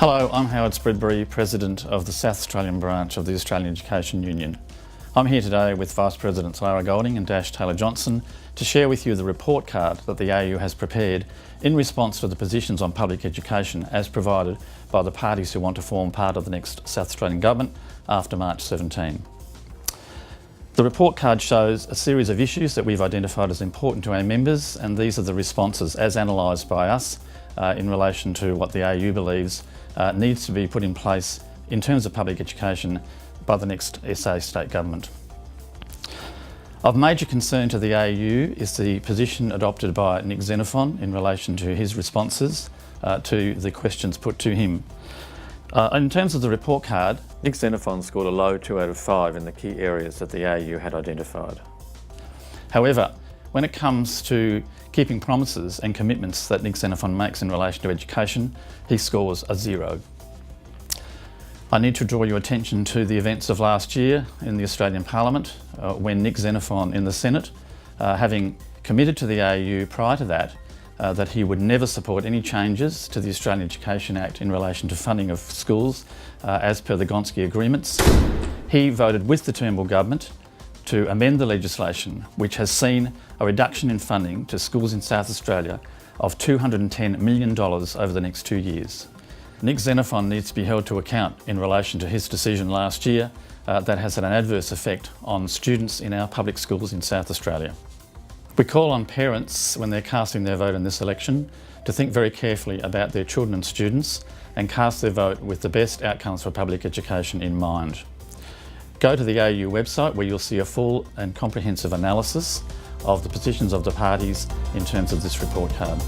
Hello, I'm Howard Spreadbury, President of the South Australian branch of the Australian Education Union. I'm here today with Vice Presidents Lara Golding and Dash Taylor-Johnson to share with you the report card that the AU has prepared in response to the positions on public education as provided by the parties who want to form part of the next South Australian Government after March 17. The report card shows a series of issues that we've identified as important to our members, and these are the responses as analysed by us in relation to what the AU believes needs to be put in place in terms of public education by the next SA state government. Of major concern to the AU is the position adopted by Nick Xenophon in relation to his responses to the questions put to him. In terms of the report card, Nick Xenophon scored a low 2 out of 5 in the key areas that the AU had identified. However, when it comes to keeping promises and commitments that Nick Xenophon makes in relation to education, he scores a 0. I need to draw your attention to the events of last year in the Australian Parliament when Nick Xenophon in the Senate, having committed to the AU prior to that, that he would never support any changes to the Australian Education Act in relation to funding of schools as per the Gonski agreements. He voted with the Turnbull government to amend the legislation, which has seen a reduction in funding to schools in South Australia of $210 million over the next 2 years. Nick Xenophon needs to be held to account in relation to his decision last year that has had an adverse effect on students in our public schools in South Australia. We call on parents, when they're casting their vote in this election, to think very carefully about their children and students and cast their vote with the best outcomes for public education in mind. Go to the AU website where you'll see a full and comprehensive analysis of the positions of the parties in terms of this report card.